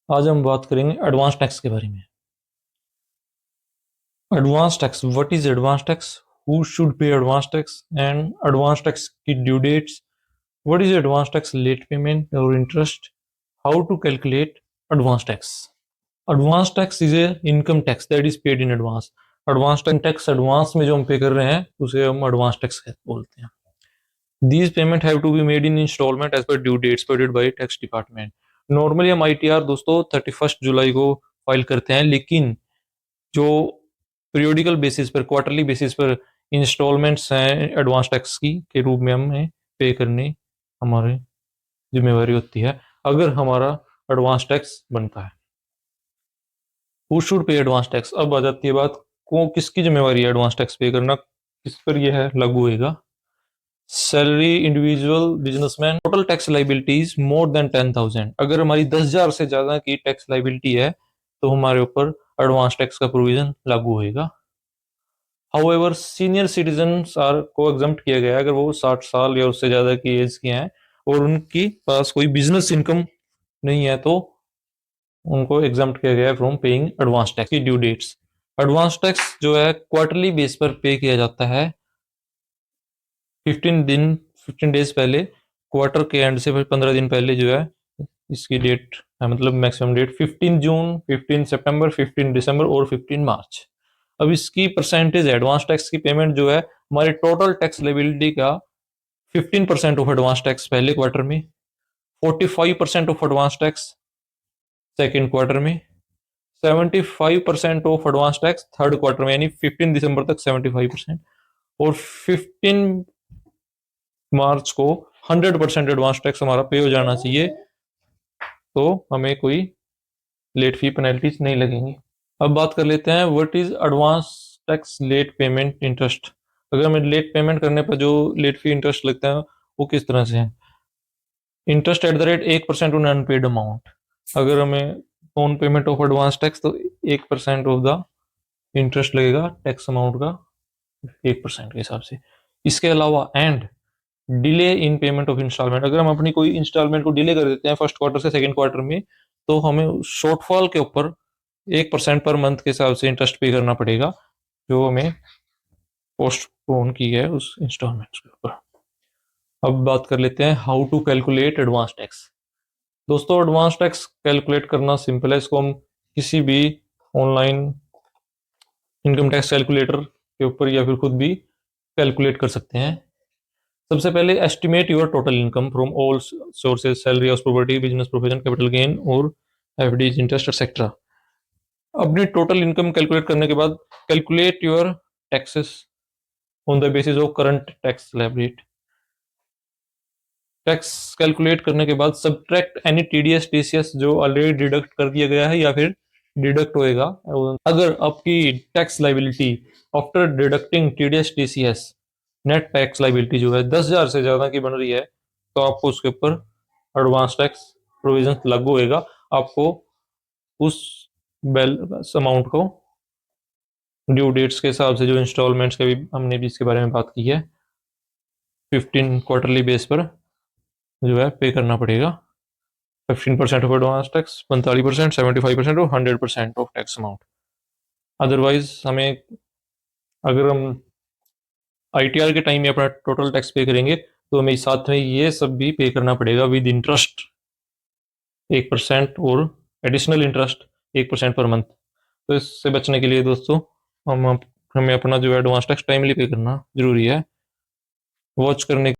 आज हम बात करेंगे एडवांस टैक्स के बारे में। Advance tax, what is advance tax, who should pay advance tax and advance tax की due dates, what is advance tax late payment और interest, how to calculate advance tax. Advance tax is a income tax that is paid in advance. Advance tax advance में जो हम पे कर रहे हैं उसे हम एडवांस टैक्स बोलते हैं। These payment have to be made in installment as per due dates provided by tax department। Normally हम ITR दोस्तों 31 जुलाई को फाइल करते हैं, लेकिन जो पीरियोडिकल बेसिस पर, क्वार्टरली बेसिस पर इंस्टॉलमेंट्स हैं एडवांस टैक्स की के रूप में हमें पे करनी हमारी जिम्मेवारी होती है अगर हमारा एडवांस टैक्स बनता है। Who should pay advance tax, अब आ जाती है बात को किसकी जिम्मेवारी है एडवांस टैक्स पे करना, किस पर यह है लागू होएगा। Salary individual businessman, total tax liabilities more than 10,000, अगर हमारी 10,000 से ज्यादा की टैक्स लाइबिलिटी है तो हमारे ऊपर एडवांस टैक्स का प्रोविजन लागू होएगा। हाउएवर सीनियर सिटीजन्स आर को एग्जम्प्ट किया गया है अगर वो 60 साल या उससे ज्यादा की एज के हैं और उनकी पास कोई बिजनेस इनकम नहीं है तो उनको एग्जम्प्ट किया गया है फ्रॉम पेइंग एडवांस टैक्स की ड्यू डेट्स। एडवांस टैक्स जो है क्वार्टरली बेस पर पे किया जाता है 15 डेज पहले, क्वार्टर के एंड से 15 दिन पहले जो है इसकी डेट है, मतलब मैक्सिमम डेट 15 जून, 15 सितंबर, 15 दिसंबर और 15 मार्च। अब इसकी परसेंटेज एडवांस टैक्स की पेमेंट जो है हमारे टोटल टैक्स लायबिलिटी का 15% ऑफ एडवांस टैक्स पहले क्वार्टर में, 45% of advance tax second quarter में, 75% of advance tax third quarter में, यानी 15 दिसंबर तक 75%, और 15 मार्च को 100% एडवांस टैक्स हमारा पे हो जाना चाहिए, तो हमें कोई लेट फी पेनल्टीज नहीं लगेंगी। अब बात कर लेते हैं what is advance tax late payment interest. अगर हमें लेट पेमेंट करने पर जो लेट फी इंटरेस्ट लगता है वो किस तरह से है। Interest at the rate 1% on unpaid amount, अगर हमें on payment of advance tax तो 1% ऑफ द इंटरेस्ट लगेगा टैक्स अमाउंट का 1% के हिसाब से। इसके अलावा and delay in payment of installment, अगर हम अपनी कोई इंस्टॉलमेंट को डिले कर देते हैं फर्स्ट क्वार्टर से सेकंड क्वार्टर में तो हमें शॉर्टफॉल के ऊपर 1% पर मंथ के हिसाब से इंटरेस्ट पे करना पड़ेगा जो हमें पोस्टपोन की है उस इंस्टॉलमेंट के ऊपर। अब बात कर लेते हैं how to calculate advance tax. दोस्तों एडवांस टैक्स कैलकुलेट करना सिंपल है, इसको हम किसी भी ऑनलाइन इनकम टैक्स कैलकुलेटर के ऊपर या फिर खुद भी कैलकुलेट कर सकते हैं। सबसे पहले estimate your total income from all sources, salary, house property, business provision, capital gain और एफडीज, इंटरेस्ट एक्सेट्रा। अपनी टोटल इनकम कैलकुलेट करने के बाद calculate your taxes on the basis of current tax liability. Tax calculate करने के बाद subtract any TDS TCS जो already deduct कर दिया गया है या फिर डिडक्ट होएगा। अगर आपकी tax liability after deducting TDS TCS net tax liability जो है 10,000 से ज्यादा की बन रही है तो आपको उसके ऊपर एडवांस टैक्स प्रोविजन लागू होएगा। आपको उस अमाउंट को ड्यू डेट्स के हिसाब से, जो इंस्टॉलमेंट्स के भी हमने भी इसके बारे में बात की है, 15 क्वार्टरली बेस पर जो है पे करना पड़ेगा। 15% ऑफ एडवांस टैक्स, 45%, 75% और 100% ऑफ टैक्स अमाउंट। अदरवाइज हमें, अगर हम ITR के टाइम में अपना टोटल टैक्स पे करेंगे तो हमें साथ में ये सब भी पे करना पड़ेगा विद इंटरेस्ट 1% और एडिशनल इंटरेस्ट 1% पर मंथ। तो इससे बचने के लिए दोस्तों हमें अपना जो एडवांस टैक्स टाइमली पे करना जरूरी है। वॉच करने